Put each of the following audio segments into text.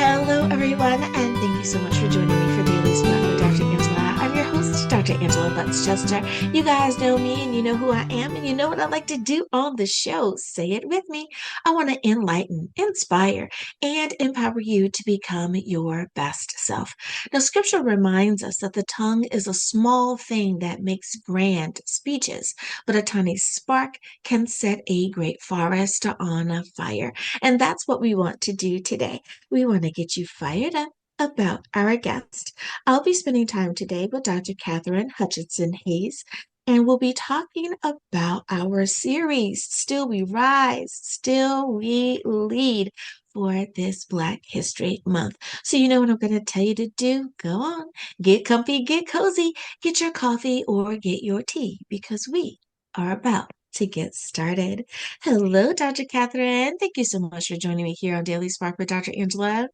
Hello, everyone, and thank you so much for joining me for Daily Spark with Dr. Angela. I'm your host, Dr. Angela Butts-Chester. You guys know me, and you know who I am, and you know what I like to do on the show. Say it with me. I want to enlighten, inspire, and empower you to become your best self. Now, scripture reminds us that the tongue is a small thing that makes grand speeches, but a tiny spark can set a great forest on fire. And that's what we want to do today. We want to get you fired up about our guest. I'll be spending time today with Dr. Katherine Hutchinson-Hayes, and we'll be talking about our series, Still We Rise, Still We Lead, for this Black History Month. So you know what I'm going to tell you to do? Go on, get comfy, get cozy, get your coffee or get your tea, because we are about to get started. Hello, Dr. Catherine. Thank you so much for joining me here on Daily Spark with Dr. Angela.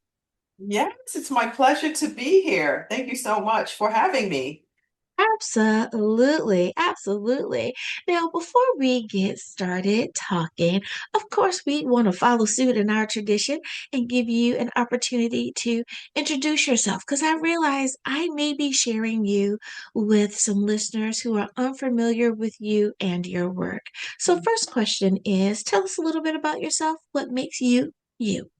Yes, it's my pleasure to be here. Thank you so much for having me. Absolutely, absolutely. Now, before we get started talking, of course, we want to follow suit in our tradition and give you an opportunity to introduce yourself because I realize I may be sharing you with some listeners who are unfamiliar with you and your work. So, first question is tell us a little bit about yourself. What makes you you?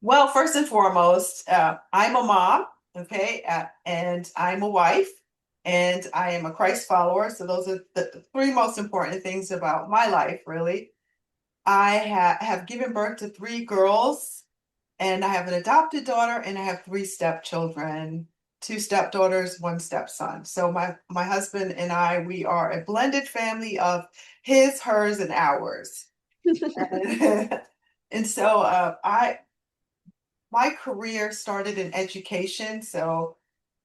Well, first and foremost, I'm a mom, okay, and I'm a wife, and I am a Christ follower. So those are the three most important things about my life, really. I have given birth to three girls, and I have an adopted daughter, and I have three stepchildren, two stepdaughters, one stepson. So my husband and I, we are a blended family of his, hers, and ours. And, and so I my career started in education. So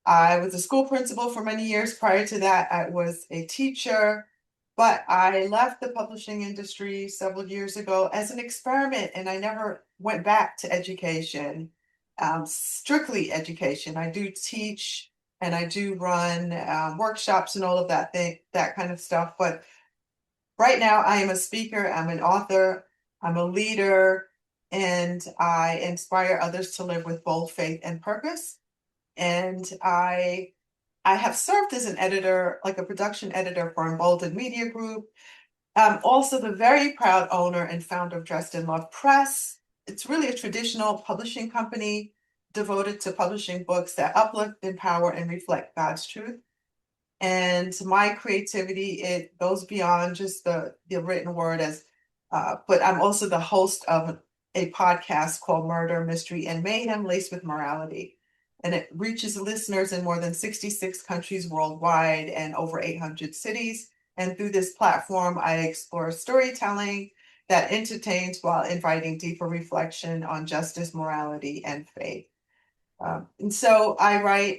I was a school principal for many years. Prior to that, I was a teacher, but I left the publishing industry several years ago as an experiment, and I never went back to education, strictly education. I do teach and I do run workshops and all of that kind of stuff. But right now, I am a speaker, I'm an author, I'm a leader, and I inspire others to live with bold faith and purpose. And I have served as an editor, like a production editor for Emboldened Media Group. I'm also the very proud owner and founder of Dressed in Love Press. It's really a traditional publishing company devoted to publishing books that uplift, empower, and reflect God's truth. And my creativity, it goes beyond just the written word but I'm also the host of a podcast called Murder, Mystery, and Mayhem Laced with Morality. And it reaches listeners in more than 66 countries worldwide and over 800 cities. And through this platform, I explore storytelling that entertains while inviting deeper reflection on justice, morality, and faith. And so I write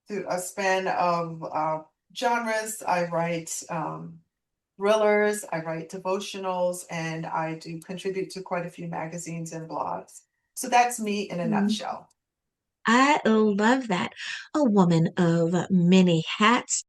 through a span of genres. I write thrillers, I write devotionals, and I do contribute to quite a few magazines and blogs. So that's me in a nutshell. I love that. A woman of many hats.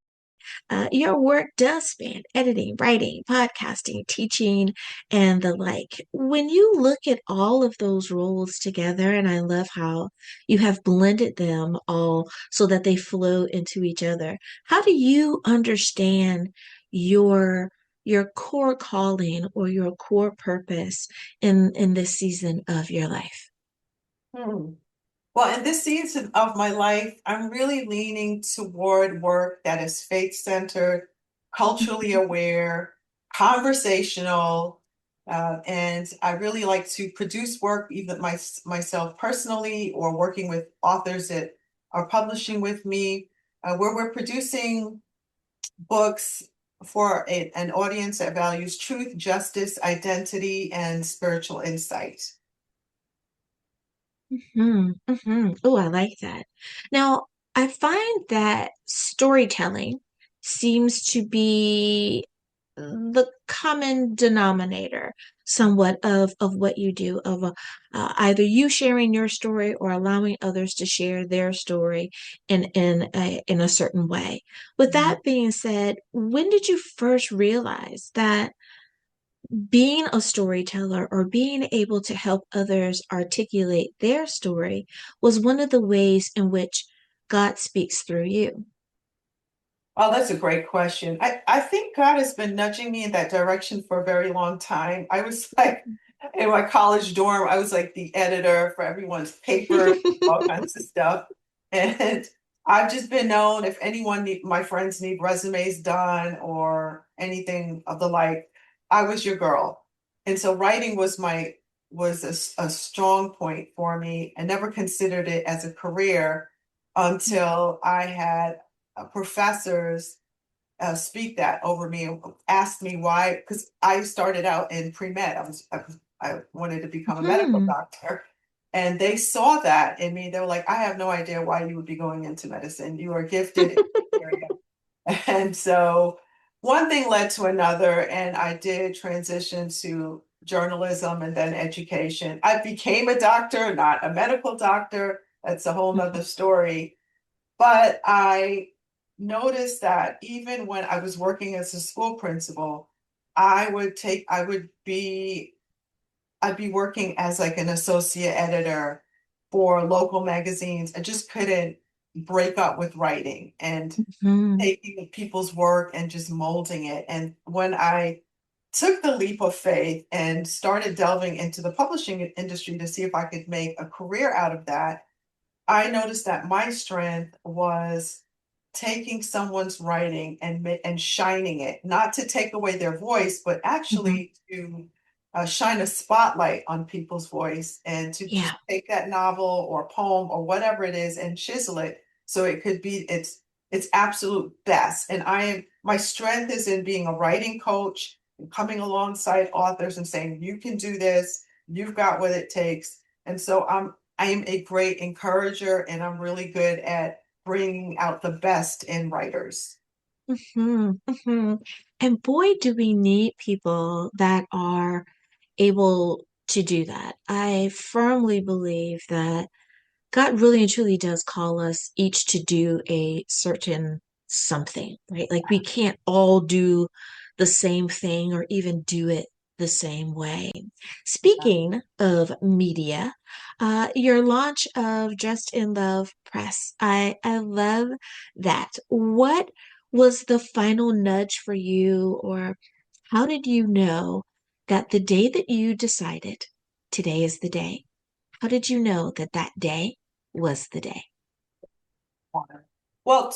Your work does span editing, writing, podcasting, teaching, and the like. When you look at all of those roles together, and I love how you have blended them all so that they flow into each other, how do you understand your your core calling or your core purpose in this season of your life? Hmm. Well, in this season of my life, I'm really leaning toward work that is faith-centered, culturally aware, conversational, and I really like to produce work, either myself personally or working with authors that are publishing with me, where we're producing books for an audience that values truth, justice, identity, and spiritual insight. Oh, I like that. Now, I find that storytelling seems to be the common denominator somewhat of what you do, of either you sharing your story or allowing others to share their story in a certain way. With that being said, when did you first realize that being a storyteller or being able to help others articulate their story was one of the ways in which God speaks through you. Oh, that's a great question. I think God has been nudging me in that direction for a very long time. I was like in my college dorm, I was like the editor for everyone's paper, all kinds of stuff. And I've just been known if anyone my friends need resumes done or anything of the like, I was your girl. And so writing was a strong point for me. I never considered it as a career until I had professors speak that over me and asked me why, because I started out in pre-med. I wanted to become a medical Mhm. doctor. And they saw that in me. They were like, I have no idea why you would be going into medicine. You are gifted in this area. And so one thing led to another, and I did transition to journalism and then education. I became a doctor, not a medical doctor. That's a whole nother story. But I noticed that even when I was working as a school principal, I would be, I'd be working as like an associate editor for local magazines. I just couldn't break up with writing and Mhm. taking people's work and just molding it. And when I took the leap of faith and started delving into the publishing industry to see if I could make a career out of that, I noticed that my strength was taking someone's writing and shining it, not to take away their voice, but Mhm. actually to shine a spotlight on people's voice and to just Yeah. take that novel or poem or whatever it is and chisel it so it could be its absolute best. And my strength is in being a writing coach and coming alongside authors and saying, you can do this, you've got what it takes. And so I am a great encourager and I'm really good at bringing out the best in writers. Hmm. Hmm. And boy, do we need people that are able to do that. I firmly believe that God really and truly does call us each to do a certain something, right? Like we can't all do the same thing or even do it the same way. Speaking of media, your launch of Just in Love Press, I love that. What was the final nudge for you, or how did you know that the day that you decided today is the day? How did you know that that day was the day? Well,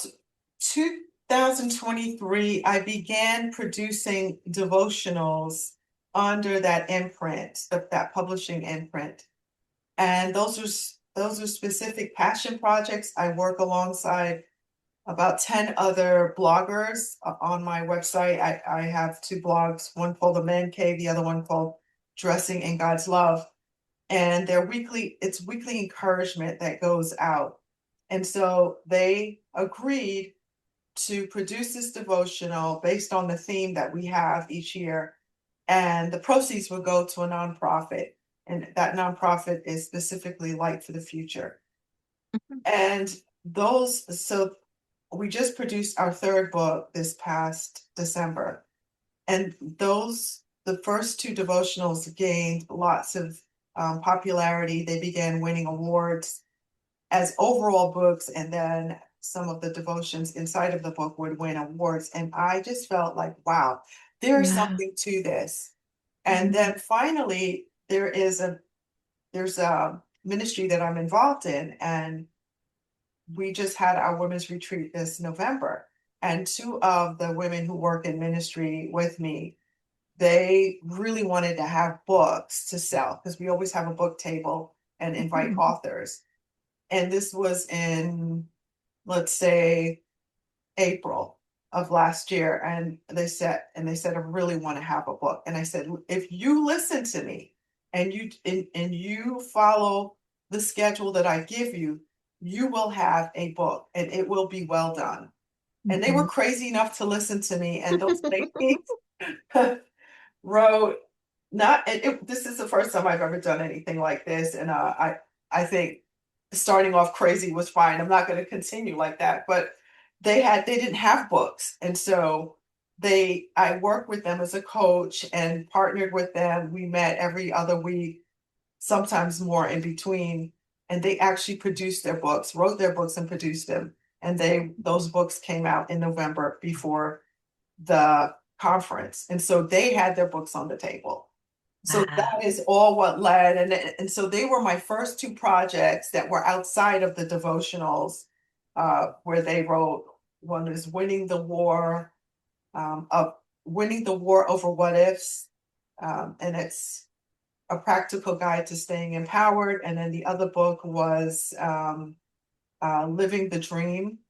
2023, I began producing devotionals under that imprint, that publishing imprint. And those are specific passion projects. I work alongside about 10 other bloggers on my website. I have two blogs, one called The Man Cave, the other one called Dressing in God's Love. And it's weekly encouragement that goes out. And so they agreed to produce this devotional based on the theme that we have each year. And the proceeds will go to a nonprofit. And that nonprofit is specifically Light for the Future. And so we just produced our third book this past December. And the first two devotionals gained lots of popularity. They began winning awards as overall books, and then some of the devotions inside of the book would win awards. And I just felt like, wow, there is Wow. something to this. And Mhm. then finally, there's a ministry that I'm involved in, and we just had our women's retreat this November. And two of the women who work in ministry with me, they really wanted to have books to sell because we always have a book table and invite Mhm. authors. And this was in, let's say, April of last year. And they said, I really want to have a book. And I said, if you listen to me and you follow the schedule that I give you, you will have a book and it will be well done. And they were Mhm. crazy enough to listen to me. And those ladies wrote not this is the first time I've ever done anything like this. And I think starting off crazy was fine. I'm not going to continue like that. But they didn't have books. And so I worked with them as a coach and partnered with them. We met every other week, sometimes more in between. And they actually produced their books, wrote their books and produced them. And those books came out in November before the conference. And so they had their books on the table. So Wow. that is all what led. And so they were my first two projects that were outside of the devotionals, where they wrote, one is winning the war over what ifs. And it's a practical guide to staying empowered. And then the other book was Living the Dream.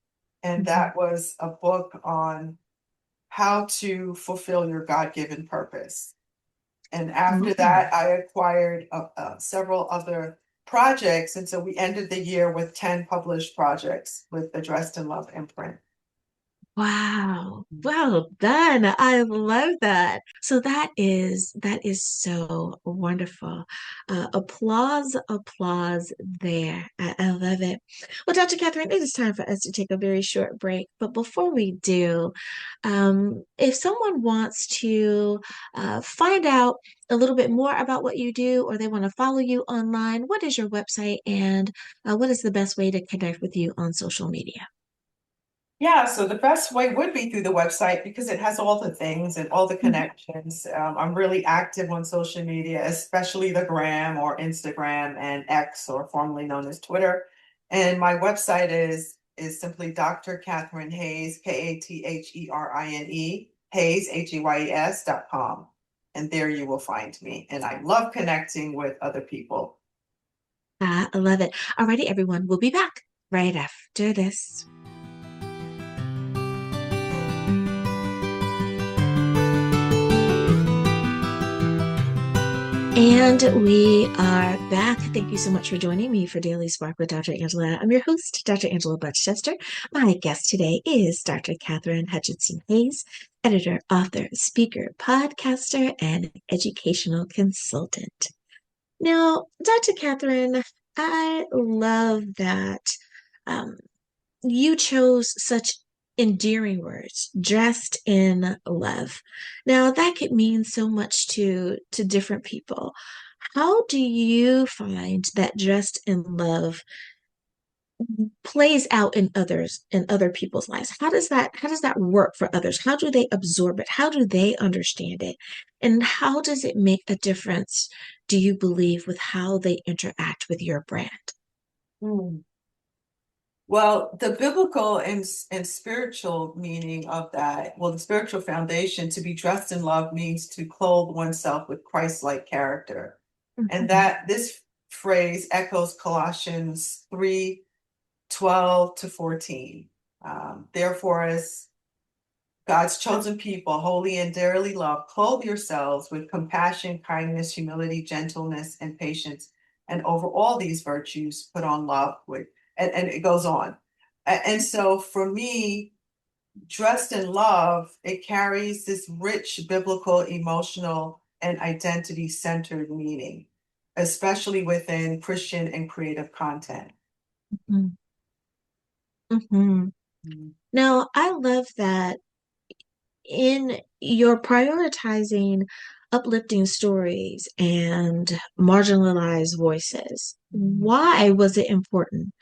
And Mhm. that was a book on how to fulfill your God-given purpose. And after Ooh. that, I acquired several other projects. And so we ended the year with 10 published projects with the Dressed in Love imprint. Wow. Well done. I love that. So that is so wonderful. Applause, applause there. I love it. Well, Dr. Catherine, it is time for us to take a very short break. But before we do, if someone wants to find out a little bit more about what you do, or they want to follow you online, what is your website and what is the best way to connect with you on social media? Yeah, so the best way would be through the website because it has all the things and all the Mhm. connections. I'm really active on social media, especially the Gram or Instagram and X, or formerly known as Twitter. And my website is simply Dr. Katherine Hayes, Katherine, Hayes, HEYES.com. And there you will find me. And I love connecting with other people. I love it. Alrighty, everyone. We'll be back right after this. And we are back. Thank you so much for joining me for Daily Spark with Dr. Angela. I'm your host, Dr. Angela Butchester. My guest today is Dr. Katherine Hutchinson-Hayes, editor, author, speaker, podcaster, and educational consultant. Now, Dr. Catherine, I love that um, you chose such endearing words, dressed in love. Now, that could mean so much to different people. How do you find that dressed in love plays out in other people's lives? How does that work for others? How do they absorb it? How do they understand it? And how does it make a difference, do you believe, with how they interact with your brand? Mm. Well, the biblical and spiritual meaning of that, well, the spiritual foundation to be dressed in love means to clothe oneself with Christ-like character. And Mhm, that this phrase echoes Colossians 3:12 to 14. Therefore, as God's chosen people, holy and dearly loved, clothe yourselves with compassion, kindness, humility, gentleness, and patience. And over all these virtues, put on love, and it goes on. And so for me, dressed in love, it carries this rich biblical, emotional, and identity centered meaning, especially within Christian and creative content. mhm, mhm. Mm. Now, I love that in your prioritizing uplifting stories and marginalized voices. Why was it important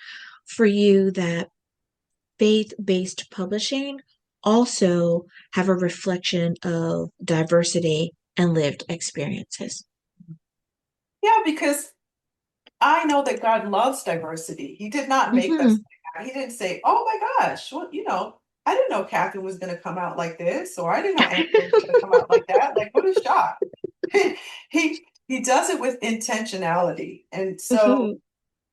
for you that faith-based publishing also have a reflection of diversity and lived experiences? Yeah, because I know that God loves diversity. He did not make us Mhm. like that. He didn't say, "Oh my gosh, well, I didn't know Catherine was going to come out like this, or I didn't know Angela was going to come out like that." Like, what a shock! He does it with intentionality, and so Mhm.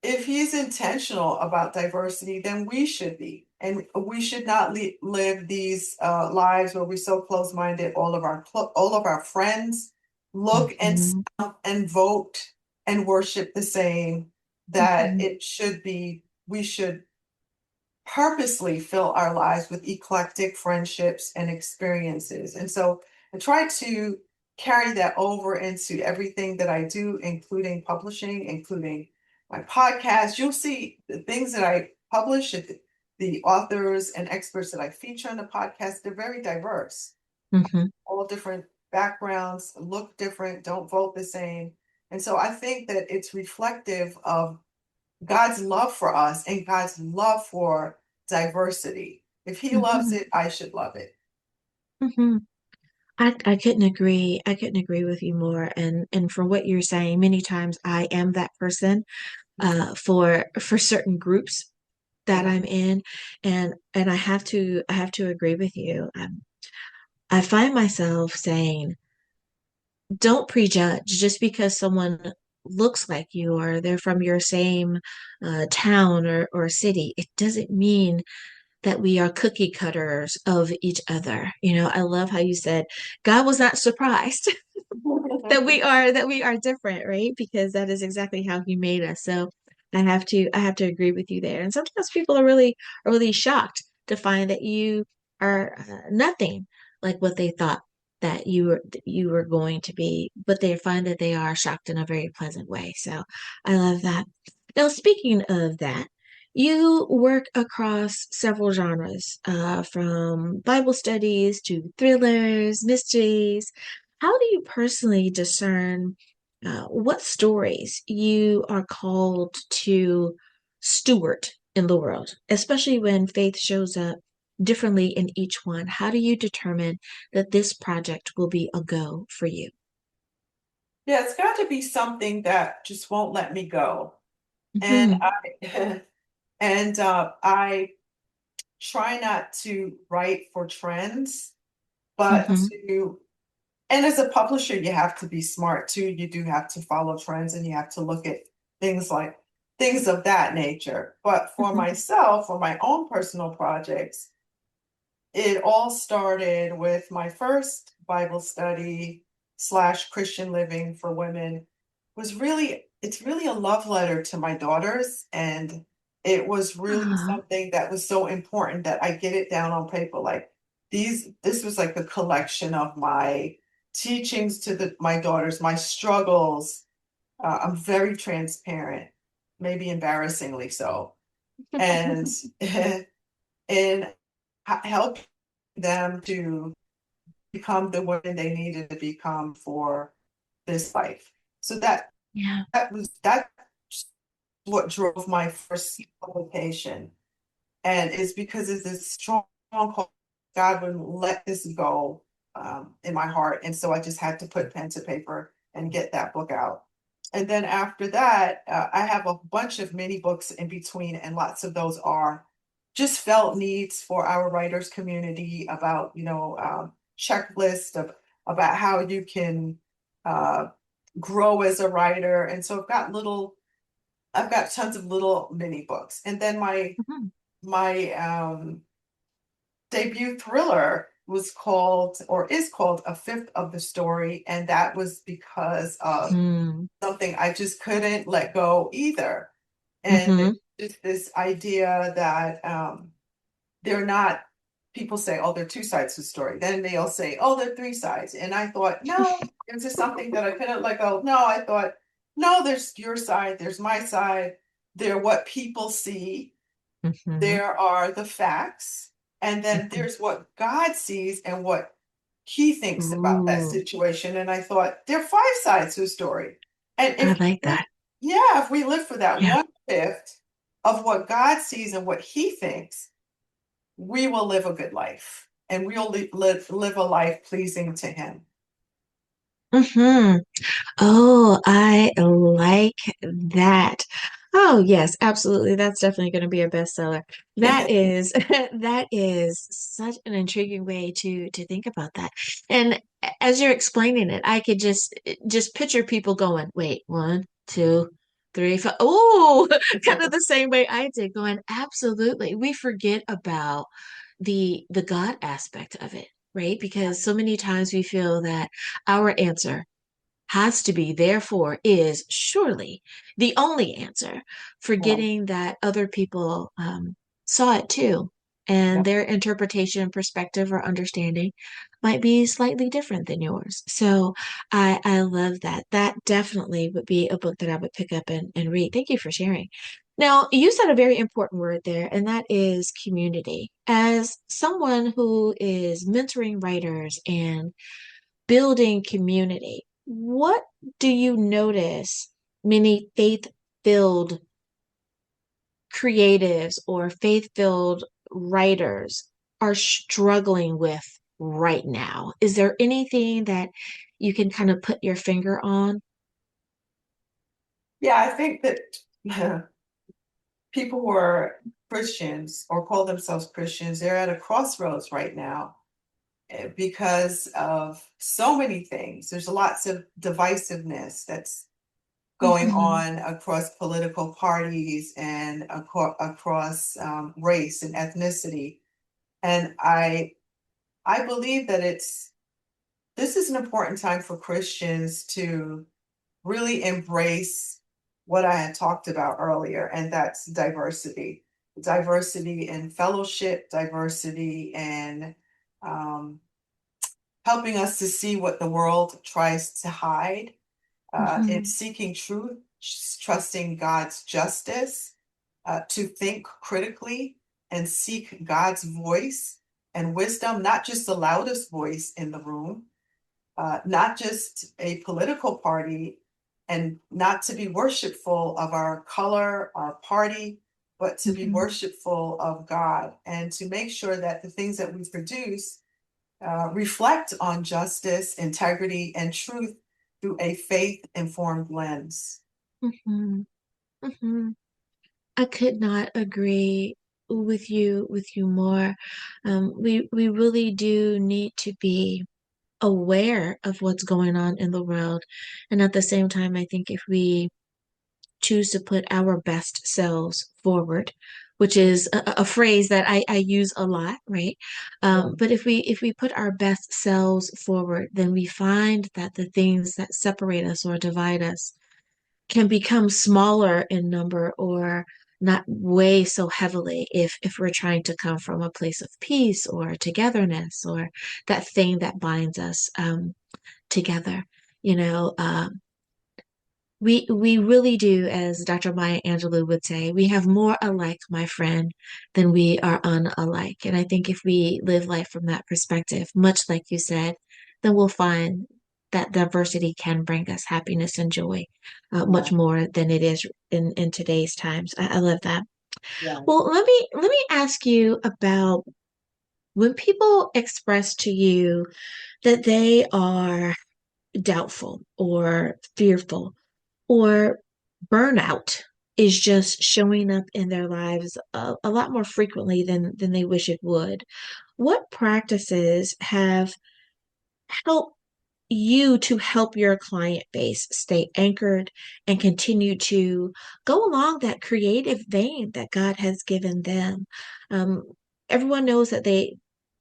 if he's intentional about diversity, then we should be, and we should not live these lives where we're so close-minded. All of our friends look and Mhm. sound and vote and worship the same. That Mhm. it should be. We should purposely fill our lives with eclectic friendships and experiences. And so I try to carry that over into everything that I do, including publishing, including my podcast. You'll see the things that I publish, the authors and experts that I feature on the podcast, they're very diverse. Hmm. all different backgrounds, look different, don't vote the same. And so I think that it's reflective of God's love for us and God's love for diversity. If he loves Hmm. it, I should love it. Hmm. I couldn't agree. I couldn't agree with you more. And for what you're saying, many times I am that person for certain groups that Yeah. I'm in, and I have to agree with you. I find myself saying, don't prejudge just because someone looks like you or they're from your same town or city. It doesn't mean that we are cookie cutters of each other. I love how you said God was not surprised that we are different, right? Because that is exactly how he made us. So I have to agree with you there. And sometimes people are really shocked to find that you are nothing like what they thought that you were going to be, but they find that they are shocked in a very pleasant way. So I love that. Now, speaking of that, you work across several genres, from Bible studies to thrillers, mysteries. How do you personally discern what stories you are called to steward in the world, especially when faith shows up differently in each one? How do you determine that this project will be a go for you? Yeah, it's got to be something that just won't let me go. And Hmm. I I try not to write for trends, but Hmm. to and as a publisher, you have to be smart too. You do have to follow trends and you have to look at things like things of that nature. But for Hmm. myself, for my own personal projects, it all started with my first Bible study slash Christian living for women was really it's really a love letter to my daughters, and it was really Ah. something that was so important that I get it down on paper. Like this was like a collection of my teachings to my daughters, my struggles. I'm very transparent, maybe embarrassingly so, and and help them to become the women they needed to become for this life. So Yeah. that's what drove my first publication. And it's because of this strong call. God wouldn't let this go in my heart. And so I just had to put pen to paper and get that book out. And then after that, I have a bunch of mini books in between, and lots of those are just felt needs for our writers community about, checklist of about how you can uh, grow as a writer. And so I've got tons of little mini books. And then Mhm. my debut thriller was called or is called A Fifth of the Story, and that was because of Mm. something I just couldn't let go either. And Hmm. just this idea that they're not people say, oh, they're two sides to the story. Then they'll say, oh, they're three sides. And I thought, no, there's just something that I couldn't let go. No, I thought, no, there's your side, there's my side. They're what people see. Hmm. There are the facts. And then Hmm. there's what God sees and what he thinks about that Ooh, situation. And I thought, there are five sides to a story. And I if like we, that. yeah, if we live for that Yeah. one fifth of what God sees and what he thinks, we will live a good life and we'll live a life pleasing to him. Hmm. Oh, I like that. Oh, yes, absolutely. That's definitely going to be a bestseller. That is that is such an intriguing way to think about that. And as you're explaining it, I could just picture people going, wait, one, two, three, four. Oh, kind of the same way I did, going, absolutely. We forget about the God aspect of it, right? Because so many times we feel that our answer has to be, therefore, is surely the only answer, Yeah, forgetting that other people saw it too. And yeah, their interpretation, perspective, or understanding might be slightly different than yours. So I love that. That definitely would be a book that I would pick up and read. Thank you for sharing. Now, you said a very important word there, and that is community. As someone who is mentoring writers and building community, what do you notice many faith-filled creatives or faith-filled writers are struggling with right now? Is there anything that you can kind of put your finger on? Yeah, I think that people who are Christians or call themselves Christians, they're at a crossroads right now because of so many things. There's lots of divisiveness that's going Mhm, on across political parties and across race and ethnicity. And I believe that this is an important time for Christians to really embrace what I had talked about earlier, and that's diversity. Diversity in fellowship, diversity in um, helping us to see what the world tries to hide. It's mhm, seeking truth, trusting God's justice, to think critically and seek God's voice and wisdom, not just the loudest voice in the room, not just a political party, and not to be worshipful of our color, our party, but to be mhm, worshipful of God and to make sure that the things that we produce reflect on justice, integrity, and truth through a faith informed lens. mhm, mhm. I could not agree with you more. We really do need to be aware of what's going on in the world, and at the same time, I think if we choose to put our best selves forward, which is a phrase that I use a lot, right? Yeah. But if we put our best selves forward, then we find that the things that separate us or divide us can become smaller in number or not weigh so heavily if we're trying to come from a place of peace or togetherness or that thing that binds us together. You know, we really do, as Dr. Maya Angelou would say, we have more alike, my friend, than we are unalike. And I think if we live life from that perspective, much like you said, then we'll find that diversity can bring us happiness and joy, Yeah. much more than it is in today's times. I love that. Yeah. Well, let me ask you about when people express to you that they are doubtful or fearful or burnout is just showing up in their lives a lot more frequently than they wish it would. What practices have helped you to help your client base stay anchored and continue to go along that creative vein that God has given them? Um, Everyone knows that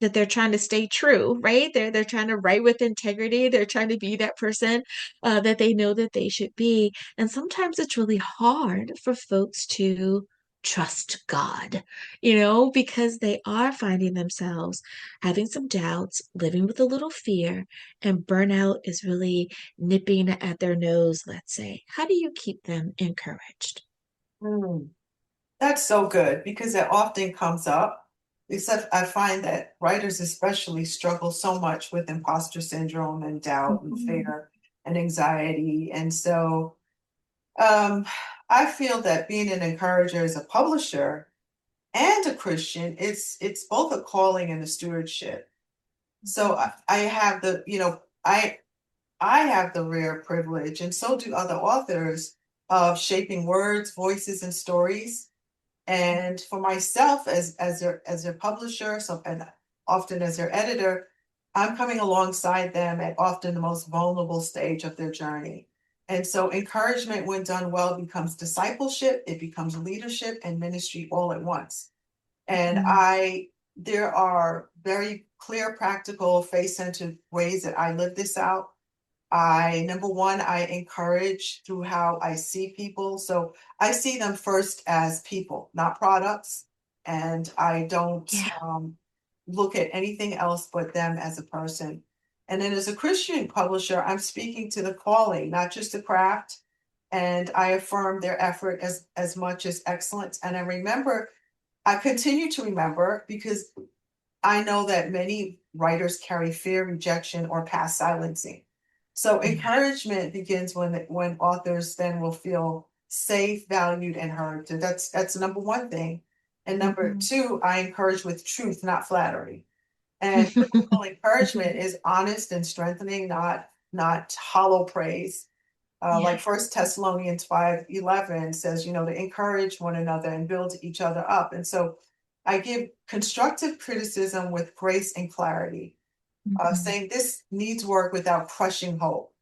they're trying to stay true, right? They're trying to write with integrity. They're trying to be that person that they know that they should be. And sometimes it's really hard for folks to trust God, because they are finding themselves having some doubts, living with a little fear, and burnout is really nipping at their nose, let's say. How do you keep them encouraged? Mm. That's so good because it often comes up. Except I find that writers especially struggle so much with imposter syndrome and doubt and Mhm. fear and anxiety. And so um, I feel that being an encourager as a publisher and a Christian, it's both a calling and a stewardship. So I have I have the rare privilege, and so do other authors, of shaping words, voices, and stories. And for myself, as their publisher, so and often as their editor, I'm coming alongside them at often the most vulnerable stage of their journey. And so encouragement, when done well, becomes discipleship, it becomes leadership and ministry all at once. And Mhm. there are very clear, practical, faith-centered ways that I live this out. Number one, I encourage through how I see people. So I see them first as people, not products. And I don't Yeah. look at anything else but them as a person. And then as a Christian publisher, I'm speaking to the calling, not just the craft. and I affirm their effort as much as excellence. And I continue to remember because I know that many writers carry fear, rejection, or past silencing. So Yeah. encouragement begins when authors then will feel safe, valued, and heard. So that's number one thing. And number Mhm. two, I encourage with truth, not flattery. And biblical encouragement Mhm. is honest and strengthening, not hollow praise. Yeah. Like First Thessalonians 5:11 says, to encourage one another and build each other up. And so I give constructive criticism with grace and clarity, Mhm. saying this needs work without crushing hope,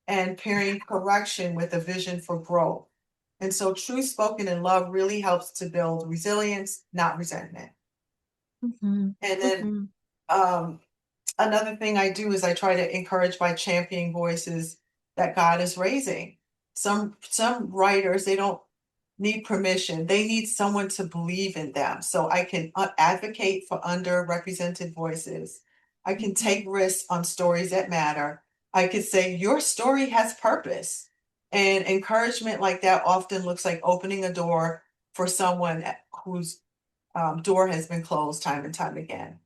and pairing correction with a vision for growth. And so truth spoken in love really helps to build resilience, not resentment. Mhm. And then Mhm. um, another thing I do is I try to encourage by championing voices that God is raising. Some writers, they don't need permission. They need someone to believe in them. So I can advocate for underrepresented voices. I can take Mhm. risks on stories that matter. I could say your story has purpose. And encouragement like that often looks like opening a door for someone whose door has been closed time and time again.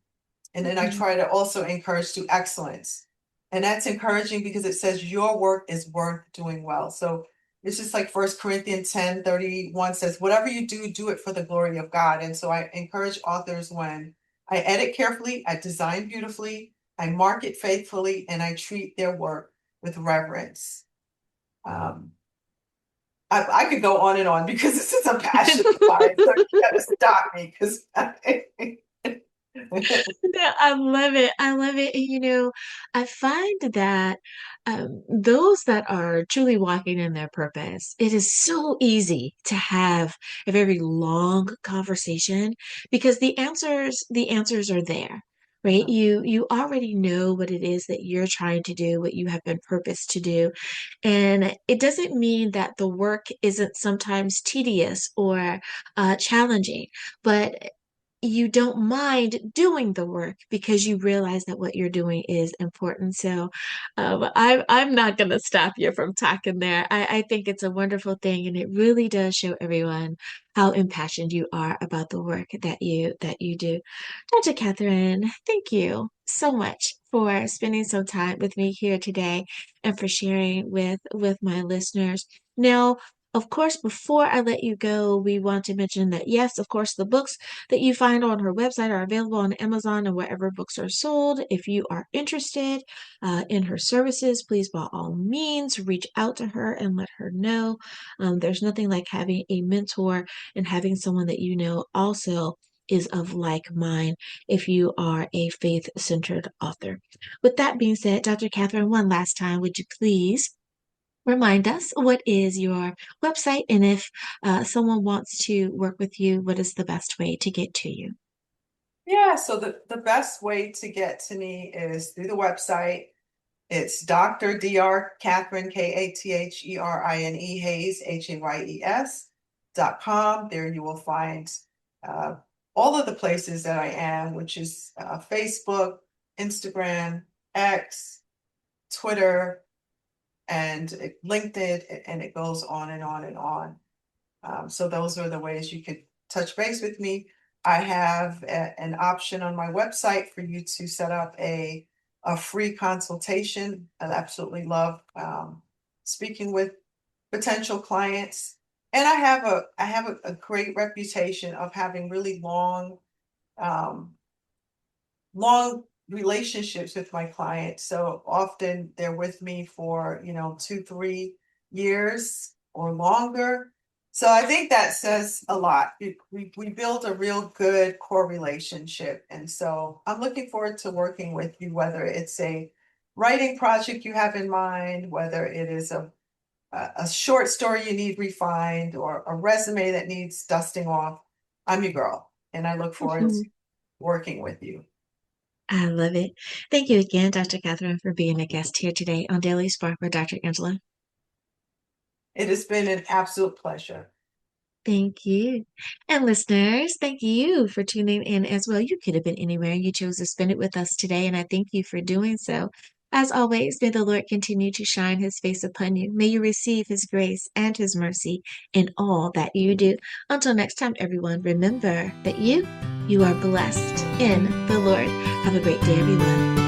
And then I Mhm. try to also encourage to excellence. And that's encouraging because it says your work is worth doing well. So it's just like First Corinthians 10:31 says, whatever you do, do it for the glory of God. And so I encourage authors when I edit carefully, I design beautifully, I market faithfully, and I treat their work with reverence. Um, I could go on and on because this is a passion of mine. So you gotta stop me because No, I love it. I love it. And, I find that those that are truly walking in their purpose, it is so easy to have a very long conversation because the answers are there, right? You already know what it is that you're trying to do, what you have been purposed to do. And it doesn't mean that the work isn't sometimes tedious or challenging, but you don't mind doing the work because you realize that what you're doing is important. So I'm not going to stop you from talking there. I think it's a wonderful thing, and it really does show everyone how impassioned you are about the work that you do. Dr. Catherine, thank you so much for spending some time with me here today and for sharing with my listeners. Now, of course, before I let you go, we want to mention that yes, of course, the books that you find on her website are available on Amazon and wherever books are sold. If you are interested in her services, please by all means reach out to her and let her know. There's nothing like having a mentor and having someone that you know also is of like mind if you are a faith centered author. With that being said, Dr. Catherine, one last time, would you please remind us what is your website, and if someone wants to work with you, what is the best way to get to you? Yeah, so the best way to get to me is through the website. It's Dr. Catherine, Katherine Hayes, Hayes.com. There you will find uh, all of the places that I am, which is Facebook, Instagram, X, Twitter, and LinkedIn, and it goes on and on and on. So those are the ways you could touch base with me. I have an option on my website for you to set up a free consultation. I absolutely love speaking with potential clients. And I have a great reputation of having really um, long relationships with my clients. So often they're with me for, 2, 3 years or longer. So I think that says a lot. We build a real good core relationship. And so I'm looking forward to working with you, whether it's a writing project you have in mind, whether it is a short story you need refined or a resume that needs dusting off. I'm your girl. And I look forward to working with you. I love it. Thank you again, Dr. Catherine, for being a guest here today on Daily Spark with Dr. Angela. It has been an absolute pleasure. Thank you. And listeners, thank you for tuning in as well. You could have been anywhere. You chose to spend it with us today, and I thank you for doing so. As always, may the Lord continue to shine his face upon you. May you receive his grace and his mercy in all that you do. Until next time, everyone, remember that you are blessed in the Lord. Have a great day, everyone.